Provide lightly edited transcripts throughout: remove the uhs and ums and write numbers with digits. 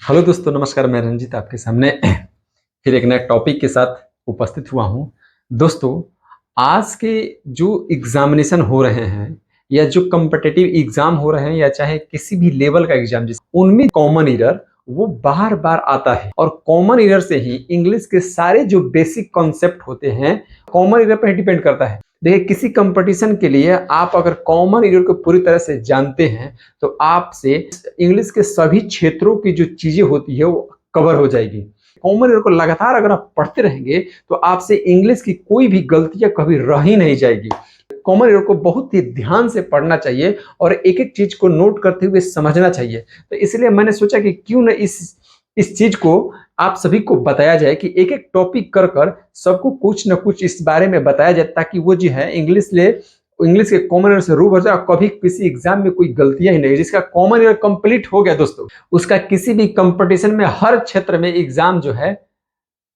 Hello दोस्तों, नमस्कार। मैं रंजीत आपके सामने फिर एक नए टॉपिक के साथ उपस्थित हुआ हूं। दोस्तों, आज के जो एग्जामिनेशन हो रहे हैं या जो कॉम्पिटिटिव एग्जाम हो रहे हैं या चाहे किसी भी लेवल का एग्जाम, जिस उनमें कॉमन एरर वो बार बार आता है और कॉमन एरर से ही इंग्लिश के सारे जो बेसिक कॉन्सेप्ट होते हैं कॉमन एरर पर डिपेंड करता है। देखिए, किसी कंपटीशन के लिए आप अगर कॉमन एरर को पूरी तरह से जानते हैं तो आपसे इंग्लिश के सभी क्षेत्रों की जो चीजें होती है वो कवर हो जाएगी। कॉमन एरर को लगातार अगर आप पढ़ते रहेंगे तो आपसे इंग्लिश की कोई भी गलतियां कभी रह ही नहीं जाएगी। कॉमन एरर को बहुत ही ध्यान से पढ़ना चाहिए और एक एक चीज को नोट करते हुए समझना चाहिए। तो इसलिए मैंने सोचा कि क्यों न इस चीज को आप सभी को बताया जाए कि एक एक टॉपिक कर कर सबको कुछ न कुछ इस बारे में बताया जाए, ताकि वो जो है इंग्लिश के कॉमन एरर से रूबरू जाए और कभी किसी एग्जाम में कोई गलतियां ही नहीं। जिसका कॉमन एरर कंप्लीट हो गया दोस्तों, उसका किसी भी कंपटीशन में हर क्षेत्र में एग्जाम जो है,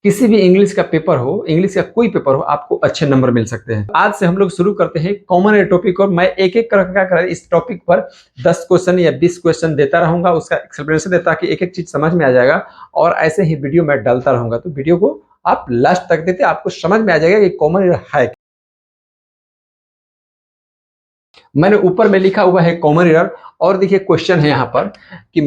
किसी भी इंग्लिश का पेपर हो, इंग्लिश का कोई पेपर हो, आपको अच्छे नंबर मिल सकते हैं। आज से हम लोग शुरू करते हैं कॉमन एरर टॉपिक और मैं एक एक कर क्या कर इस टॉपिक पर 10 क्वेश्चन या 20 क्वेश्चन देता रहूंगा, उसका एक्सप्लेनेशन देता कि एक एक चीज समझ में आ जाएगा। और ऐसे ही वीडियो मैं डालता रहूंगा, तो वीडियो को आप लास्ट तक देते आपको समझ में आ जाएगा कि कॉमन एरर है। मैंने ऊपर में लिखा हुआ है कॉमन एरर और देखिए क्वेश्चन है यहाँ पर कि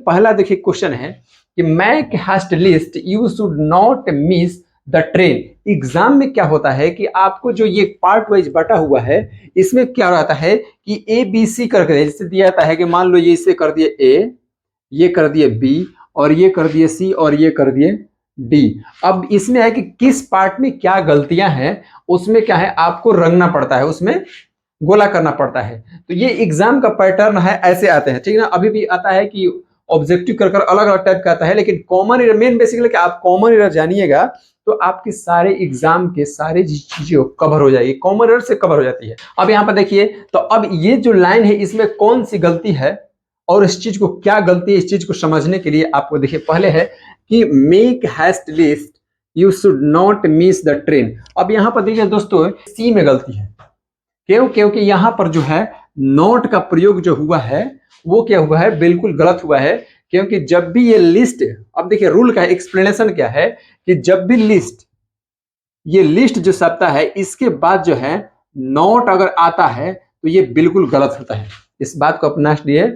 पहला देखिए क्वेश्चन है कि make hast list, you should not miss the train. Exam में क्या होता है कि आपको जो ये पार्ट वाइज बटा हुआ है, इसमें क्या रहता है कि ए बी सी करके जैसे दिया जाता है कि मान लो ये इसे कर दिए ए, ये कर दिए बी और ये कर दिए सी और ये कर दिए डी। अब इसमें है कि किस पार्ट में क्या गलतियां हैं, उसमें क्या है आपको रंगना पड़ता है, उसमें गोला करना पड़ता है। तो ये एग्जाम का पैटर्न है, ऐसे आते हैं, ठीक है ना। अभी भी आता है कि ऑब्जेक्टिव कर अलग अलग टाइप का आता है, लेकिन कॉमन एरर मेन बेसिकली कि आप कॉमन एरर जानिएगा तो आपके सारे एग्जाम के सारे चीजें कवर हो जाएगी, कॉमन एरर से कवर हो जाती है। अब यहाँ पर देखिए, तो अब ये जो लाइन है इसमें कौन सी गलती है और इस चीज को क्या गलती है, इस चीज को समझने के लिए आपको देखिए पहले है कि make heist list, you should not miss the train. अब यहाँ पर देखिए दोस्तों, सी में गलती है। क्योंकि यहां पर जो है नोट का प्रयोग जो हुआ है वो क्या हुआ है, बिल्कुल गलत हुआ है। क्योंकि जब भी ये लिस्ट, अब देखिए रूल का एक्सप्लेनेशन क्या है कि जब भी ये लिस्ट जो शब्द है इसके बाद जो है नोट अगर आता है तो ये बिल्कुल गलत होता है। इस बात को अपना लिए,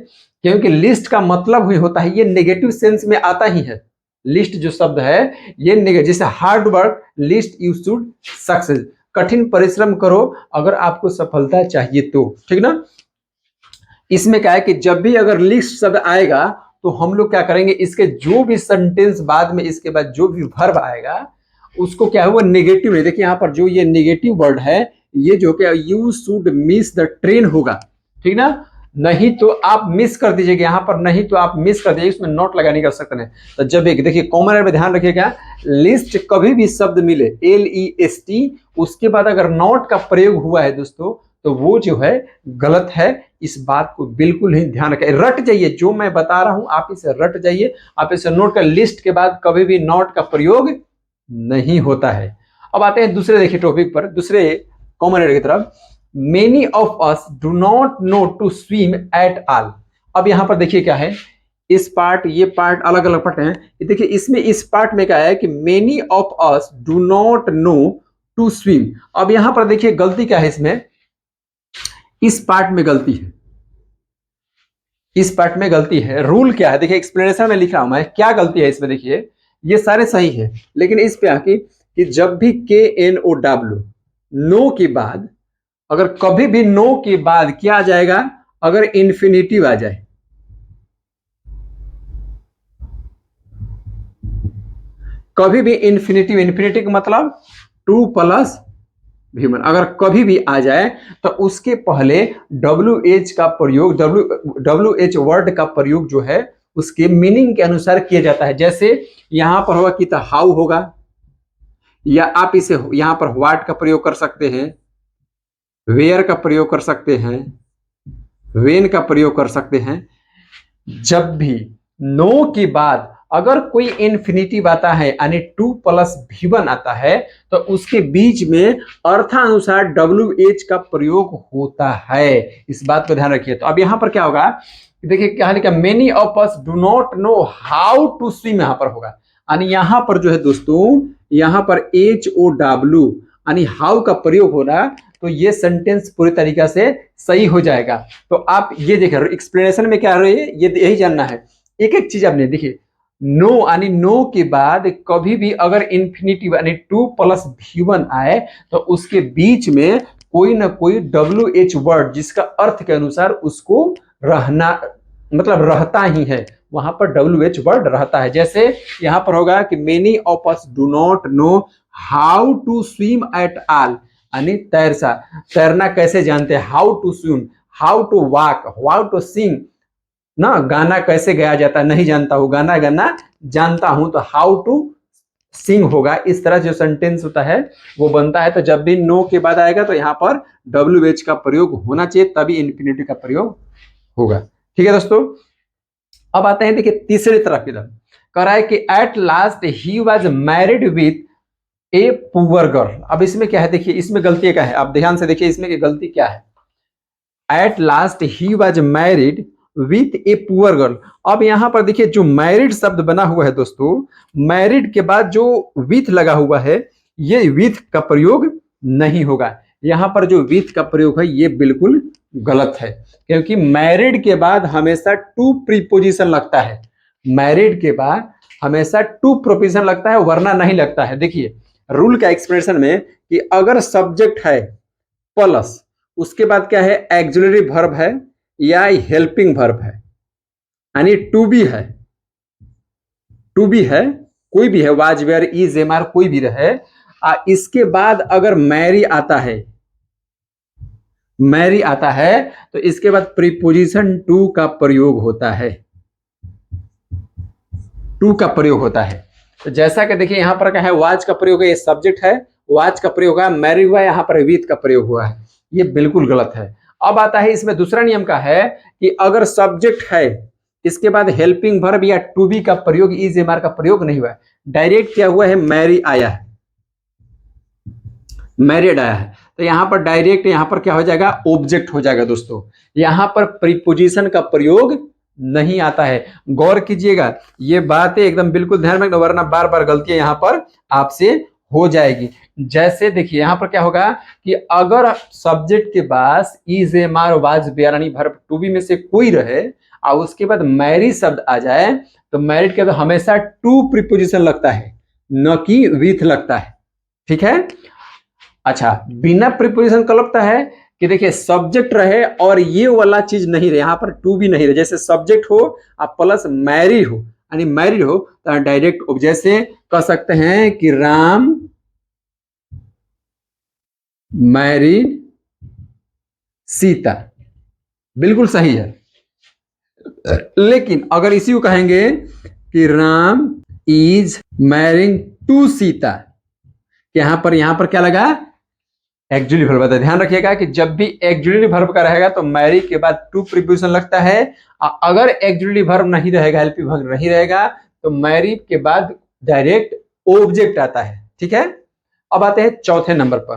क्योंकि लिस्ट का मतलब ही होता है, ये नेगेटिव सेंस में आता ही है। लिस्ट जो शब्द है ये नेगेटिव, जैसे hard work list you should success, कठिन परिश्रम करो अगर आपको सफलता चाहिए तो, ठीक ना। इसमें क्या है कि जब भी अगर लिस्ट शब्द आएगा तो हम लोग क्या करेंगे, इसके जो भी सेंटेंस बाद में इसके बाद जो भी वर्ब आएगा उसको क्या है वो नेगेटिव है। देखिए यहाँ पर जो ये नेगेटिव वर्ड है, ये जो क्या you should miss the train होगा, ठीक ना। नहीं तो आप मिस कर दीजिएगा यहाँ पर, नहीं तो आप मिस कर दीजिए, इसमें नोट लगाने की आवश्यकता नहीं। तो जब एक देखिए कॉमन एरर में ध्यान रखिएगा, लिस्ट कभी भी शब्द मिले LEST उसके बाद अगर नॉट का प्रयोग हुआ है दोस्तों तो वो जो है गलत है। इस बात को बिल्कुल ही ध्यान रखें, रट जाइए, जो मैं बता रहा हूं आप इसे रट जाइए, आप इसे नोट कर। लिस्ट के बाद कभी भी नॉट का प्रयोग नहीं होता है। अब आते हैं दूसरे देखिए टॉपिक पर, दूसरे कॉमन एरर की तरफ। Many of us do not know to swim at all. अब यहां पर देखिए क्या है, इस पार्ट ये पार्ट अलग अलग पार्ट हैं। देखिए इसमें इस पार्ट में क्या है कि many of us do not know to swim. अब यहां पर देखिए गलती क्या है, इसमें इस पार्ट में गलती है, इस पार्ट में गलती है। रूल क्या है देखिए, एक्सप्लेनेशन में लिखा हूं मैं क्या गलती है इसमें। देखिए ये सारे सही है, लेकिन इस पे आके कि जब भी KNOW नो के बाद, अगर कभी भी नो के बाद क्या आ जाएगा, अगर इंफिनिटिव आ जाए, कभी भी इंफिनिटिव का मतलब 2+ ह्यूमन, अगर कभी भी आ जाए तो उसके पहले WH का प्रयोग, WH वर्ड का प्रयोग जो है उसके मीनिंग के अनुसार किया जाता है। जैसे यहां पर होगा कि तो हाउ होगा, या आप इसे यहां पर व्हाट का प्रयोग कर सकते हैं, वेयर का प्रयोग कर सकते हैं, वेन का प्रयोग कर सकते हैं। जब भी नो के बाद अगर कोई इंफिनिटिव आता है यानी 2+V1 आता है तो उसके बीच में अर्थानुसार WH का प्रयोग होता है। इस बात को ध्यान रखिए। तो अब यहां पर क्या होगा देखिए क्या लिखा, many of us do not know how to swim यहाँ पर होगा, यानी यहाँ पर जो है दोस्तों, यहाँ पर HOW यानी हाउ का प्रयोग होना, तो ये सेंटेंस पूरी तरीका से सही हो जाएगा। तो आप ये देख रहे हो एक्सप्लेनेशन में क्या रही है, ये यही जानना है। एक एक चीज आपने देखिए, नो यानी नो के बाद कभी भी अगर इन्फिनिटिव यानी 2 + V1 आए तो उसके बीच में कोई ना कोई WH वर्ड जिसका अर्थ के अनुसार उसको रहना, मतलब रहता ही है, वहां पर WH वर्ड रहता है। जैसे यहां पर होगा कि many of us do not know how to swim at all, यानी तैरना कैसे जानते हैं, how to swim, how to walk, how to sing ना, गाना कैसे गाया जाता है नहीं जानता हूं, गाना गाना जानता हूं, तो हाउ टू सिंग होगा। इस तरह जो सेंटेंस होता है वो बनता है। तो जब भी नो के बाद आएगा तो यहाँ पर WH का प्रयोग होना चाहिए, तभी इन्फिनिटी का प्रयोग होगा। ठीक है दोस्तों, अब आते हैं देखिए तीसरी तरफ की तरफ, कह रहा है कि at last he was married with a poor girl. अब इसमें क्या है, देखिए इसमें गलती क्या है, आप ध्यान से देखिए इसमें की गलती क्या है। At last he was married with a poor girl. अब यहां पर देखिए जो मैरिड शब्द बना हुआ है दोस्तों, मैरिड के बाद जो विथ लगा हुआ है, ये विथ का प्रयोग नहीं होगा। यहां पर जो विथ का प्रयोग है ये बिल्कुल गलत है, क्योंकि मैरिड के बाद हमेशा टू प्रीपोजिशन लगता है। मैरिड के बाद हमेशा टू प्रोपोजिशन लगता है, वरना नहीं लगता है। देखिए रूल का एक्सप्रेशन में कि अगर सब्जेक्ट है प्लस उसके बाद क्या है, एक्सिलरी वर्ब है या हेल्पिंग वर्ब है, यानी टू बी है, टू बी है, कोई भी है, was were is am are कोई भी रहे, इसके बाद अगर मैरी आता है, मैरी आता है, तो इसके बाद प्रीपोजिशन टू का प्रयोग होता है, टू का प्रयोग होता है। तो जैसा कि देखिए यहां पर क्या है, वाज का प्रयोग है, ये सब्जेक्ट है, वाज का प्रयोग है, मैरी हुआ है, यहां पर विथ का प्रयोग हुआ है, ये बिल्कुल गलत है। अब आता है इसमें दूसरा नियम का है कि अगर सब्जेक्ट है इसके बाद हेल्पिंग वर्ब या टू बी का प्रयोग, इज एम आर का प्रयोग नहीं हुआ है, डायरेक्ट क्या हुआ है, मैरी आया है, मैरिड आया है, तो यहां पर डायरेक्ट यहां पर क्या हो जाएगा, ऑब्जेक्ट हो जाएगा दोस्तों। यहां पर प्रीपोजिशन का प्रयोग नहीं आता है, गौर कीजिएगा, ये बातें एकदम बिल्कुल ध्यान में, वरना बार बार गलतियां यहां पर आपसे हो जाएगी। जैसे देखिए यहां पर क्या होगा कि अगर सब्जेक्ट के पास is am are was were यानी वर्ब टू बी में से कोई रहे और उसके बाद मैरी शब्द आ जाए, तो मैरिड के तो हमेशा टू प्रीपोजिशन लगता है, न कि विथ लगता है। ठीक है, अच्छा बिना प्रीपोजिशन का लगता है कि देखिए सब्जेक्ट रहे और ये वाला चीज नहीं रहे, यहां पर टू भी नहीं रहे, जैसे सब्जेक्ट हो आप प्लस मैरी हो यानी मैरिड हो, तो डायरेक्ट जैसे कह सकते हैं कि राम मैरिड सीता, बिल्कुल सही है। लेकिन अगर इसी को कहेंगे कि Ram is marrying to Sita, यहां पर क्या लगा, एक्जुअली वर्ब है। ध्यान रखिएगा कि जब भी एक्जुअली वर्ब का रहेगा तो मैरी के बाद टू प्रीपोजिशन लगता है, अगर एक्जुअली वर्ब नहीं रहेगा, हेल्पिंग वर्ब नहीं रहेगा, तो मैरी के बाद डायरेक्ट ऑब्जेक्ट आता है। ठीक है, अब आते हैं चौथे नंबर पर,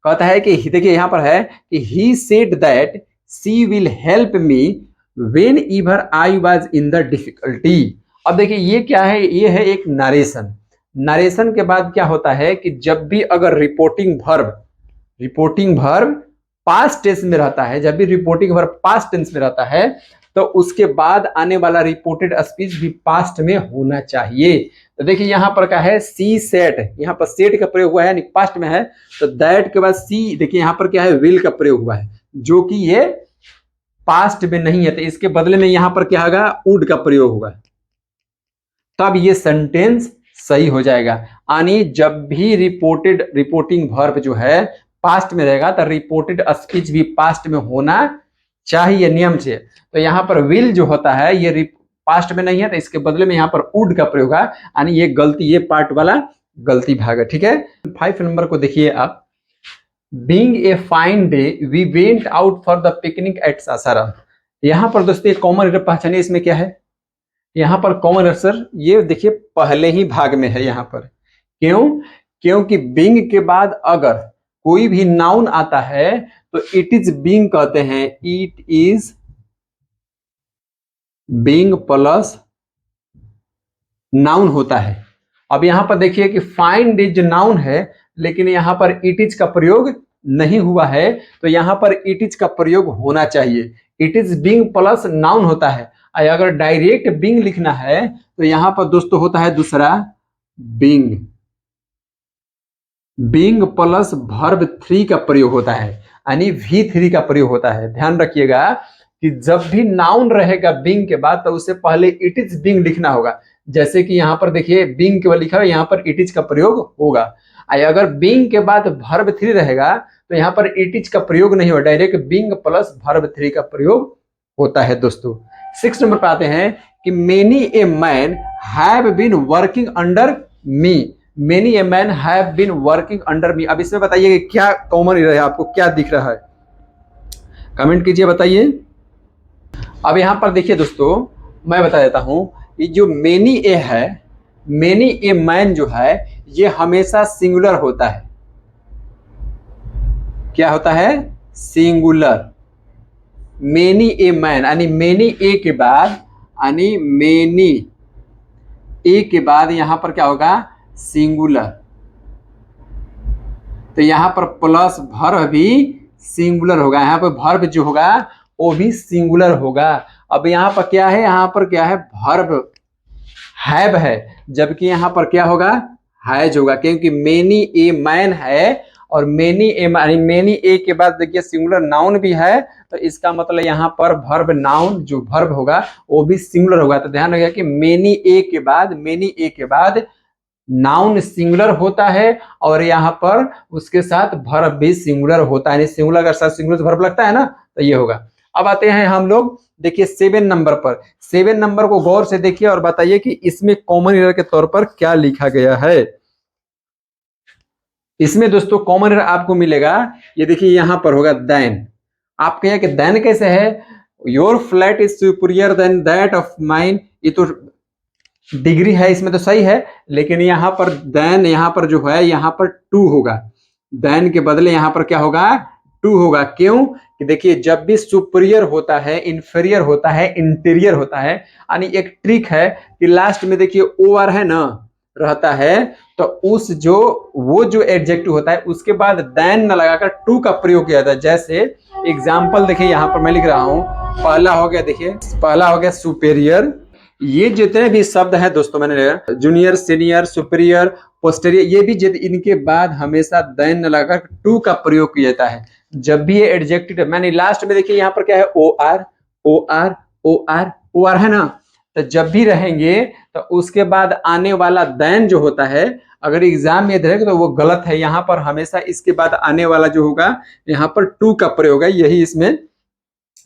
कहता है कि देखिए यहां पर है कि he said that she will help me when ever I was in the difficulty. अब देखिए ये क्या है, ये है एक नरेशन। नरेशन के बाद क्या होता है कि जब भी अगर रिपोर्टिंग वर्ब पास्ट टेंस में रहता है, जब भी रिपोर्टिंग वर्ब पास्ट टेंस में रहता है, तो उसके बाद आने वाला रिपोर्टेड स्पीच भी पास्ट में होना चाहिए। तो देखिए यहां पर क्या है, सी सेट, यहां पर सेट का प्रयोग हुआ है, पास्ट में है, तो दैट के बाद सी, देखिए यहां पर क्या है, विल का प्रयोग हुआ है, जो कि ये पास्ट में नहीं है, तो इसके बदले में यहां पर क्या होगा, वुड का प्रयोग होगा, तब ये सेंटेंस सही हो जाएगा। यानी जब भी रिपोर्टिंग वर्ब जो है पास्ट में रहेगा, तो रिपोर्टेड स्पीच भी पास्ट में होना चाहिए नियम से। तो यहां पर विल जो होता है ये पास्ट में नहीं है, तो इसके बदले में यहां पर वुड का प्रयोग है, यानी ये गलती, ये पार्ट वाला गलती भाग है। ठीक है, 5 नंबर को देखिए आप, being a fine day we went out for the picnic at Sasaram. यहां पर दोस्तों कॉमन एरर पहचानिए, इसमें क्या है, यहां पर कॉमन एरर ये देखिए पहले ही भाग में है। यहां पर क्यों, क्योंकि बीइंग के बाद अगर कोई भी नाउन आता है तो इट इज बीइंग कहते हैं, it is being plus noun होता है। अब यहां पर देखिए कि फाइंड इज नाउन है, लेकिन यहां पर इट इज का प्रयोग नहीं हुआ है, तो यहां पर इट इज का प्रयोग होना चाहिए। It is being plus noun होता है। अगर डायरेक्ट बीइंग लिखना है तो यहां पर दोस्तों होता है दूसरा बीइंग। बीइंग प्लस वर्ब 3 का प्रयोग होता है, यानी V3 का प्रयोग होता है। ध्यान रखिएगा कि जब भी नाउन रहेगा बीइंग के बाद तो उससे पहले इट इज बीइंग लिखना होगा। जैसे कि यहाँ पर देखिए बीइंग केवल लिखा है, यहाँ पर इट इज का प्रयोग होगा। अगर बीइंग के बाद वर्ब 3 रहेगा तो यहाँ पर इट इज का प्रयोग नहीं होगा, डायरेक्ट बीइंग प्लस वर्ब 3 का प्रयोग होता है दोस्तों। 6 नंबर पर आते हैं कि many a man have been working under me. Many a man have been working under me. अब इसमें बताइए कि क्या कॉमन है, आपको क्या दिख रहा है, कमेंट कीजिए, बताइए। अब यहां पर देखिए दोस्तों, मैं बता देता हूं, ये जो मेनी ए है, मेनी ए मैन जो है ये हमेशा सिंगुलर होता है। क्या होता है? सिंगुलर। मेनी ए मैन यानी मेनी ए के बाद, यानी मेनी ए के बाद यहां पर क्या होगा? सिंगुलर। तो यहां पर प्लस वर्ब भी सिंगुलर होगा, यहां पर वर्ब जो होगा वो भी सिंगुलर होगा। अब यहां पर क्या है? यहां पर क्या है? वर्ब हैव है, जबकि यहां पर क्या होगा? हैज होगा, क्योंकि मेनी ए मैन है और मेनी ए मेनी ए के बाद देखिए सिंगुलर नाउन भी है, तो इसका मतलब यहाँ पर वर्ब नाउन जो वर्ब होगा वो भी सिंगुलर होगा। तो ध्यान रखिएगा कि मेनी ए के बाद नाउन सिंगुलर होता है और यहाँ पर उसके साथ वर्ब भी सिंगुलर होता है। सिंगुलर का साथ सिंगुलर वर्ब लगता है ना, तो ये होगा। अब आते हैं हम लोग देखिए 7 नंबर पर। 7 नंबर को गौर से देखिए और बताइए कि इसमें कॉमन एरर के तौर पर क्या लिखा गया है। इसमें दोस्तों कॉमन एरर आपको मिलेगा, ये देखिए यहां पर होगा देन। आप कहें कि देन कैसे है? Your flat is superior than that of mine. ये तो डिग्री है, इसमें तो सही है, लेकिन यहां पर देन, यहां पर जो है यहाँ पर टू होगा। देन के बदले यहां पर क्या होगा? टू होगा। क्यों? कि देखिए जब भी सुपीरियर होता है, इंफीरियर होता है, इंटीरियर होता है, यानी एक ट्रिक है कि लास्ट में देखिए ओआर है ना रहता है, तो उस जो वो जो एडजेक्टिव होता है उसके बाद देन न लगाकर टू का प्रयोग किया जाता है। जैसे एग्जाम्पल देखिए यहाँ पर मैं लिख रहा हूं, पहला हो गया, देखिए पहला हो गया सुपेरियर। ये जितने भी शब्द हैं दोस्तों, मैंने जूनियर, सीनियर, सुपीरियर, पोस्टेरियर, ये भी इनके बाद हमेशा देन न लगाकर टू का प्रयोग किया जाता है। जब भी ये एडजेक्टिव, मैंने लास्ट में देखिए यहाँ पर क्या है? O R, O R, O R, O R है ना, तो जब भी रहेंगे तो उसके बाद आने वाला देन जो होता है, अगर एग्जाम में रहेगा तो वो गलत है। यहाँ पर हमेशा इसके बाद आने वाला जो होगा यहाँ पर टू का प्रयोग है, यही इसमें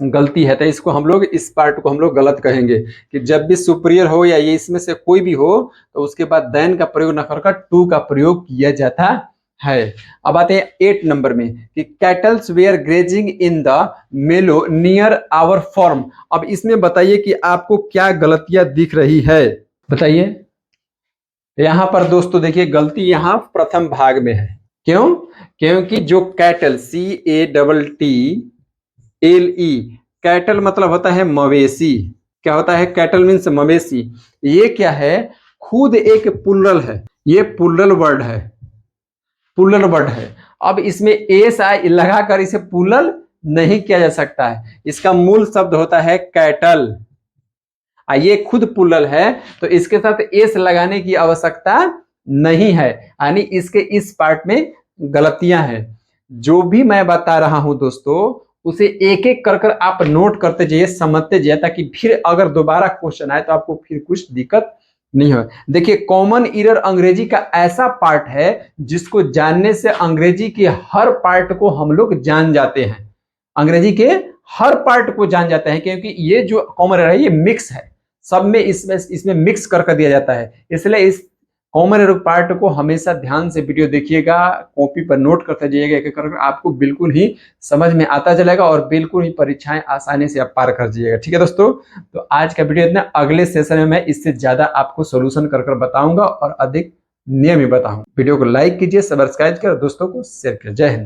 गलती है। तो इसको हम लोग, इस पार्ट को हम लोग गलत कहेंगे कि जब भी सुपीरियर हो या ये इसमें से कोई भी हो तो उसके बाद देन का प्रयोग न करके टू का प्रयोग किया जाता है। अब आते हैं 8 नंबर में कि cattles were grazing in the meadow near our farm. अब इसमें बताइए कि आपको क्या गलतियां दिख रही है, बताइए। यहां पर दोस्तों देखिए गलती यहां प्रथम भाग में है। क्यों? क्योंकि जो कैटल, CATTLE, कैटल मतलब होता है मवेशी। क्या होता है? कैटल मीन्स मवेशी। ये क्या है? खुद एक प्लुरल है, ये प्लुरल वर्ड है, प्लुरल वर्ड है। अब इसमें एस आई लगाकर इसे प्लुरल नहीं किया जा सकता है। इसका मूल शब्द होता है कैटल, ये खुद प्लुरल है, तो इसके साथ एस लगाने की आवश्यकता नहीं है, यानी इसके इस पार्ट में गलतियां हैं। जो भी मैं बता रहा हूं दोस्तों उसे एक एक कर आप नोट करते जाइए, समझते जाइए, ताकि फिर अगर दोबारा क्वेश्चन आए तो आपको फिर कुछ दिक्कत नहीं हो। देखिए कॉमन एरर अंग्रेजी का ऐसा पार्ट है जिसको जानने से अंग्रेजी के हर पार्ट को हम लोग जान जाते हैं, अंग्रेजी के हर पार्ट को जान जाते हैं, क्योंकि ये जो कॉमन एरर है ये मिक्स है, सब में इसमें मिक्स कर दिया जाता है। इसलिए इस कॉमन एरर पार्ट को हमेशा ध्यान से वीडियो देखिएगा, कॉपी पर नोट करते जाइएगा, एक एक कर आपको बिल्कुल ही समझ में आता चलेगा और बिल्कुल ही परीक्षाएं आसानी से आप पार कर जाइएगा। ठीक है दोस्तों, तो आज का वीडियो इतना, अगले सेशन में मैं इससे ज्यादा आपको सोल्यूशन कर बताऊंगा और अधिक नियम ही बताऊंगा। वीडियो को लाइक कीजिए, सब्सक्राइब कर दोस्तों को शेयर कीजिए। जय हिंद।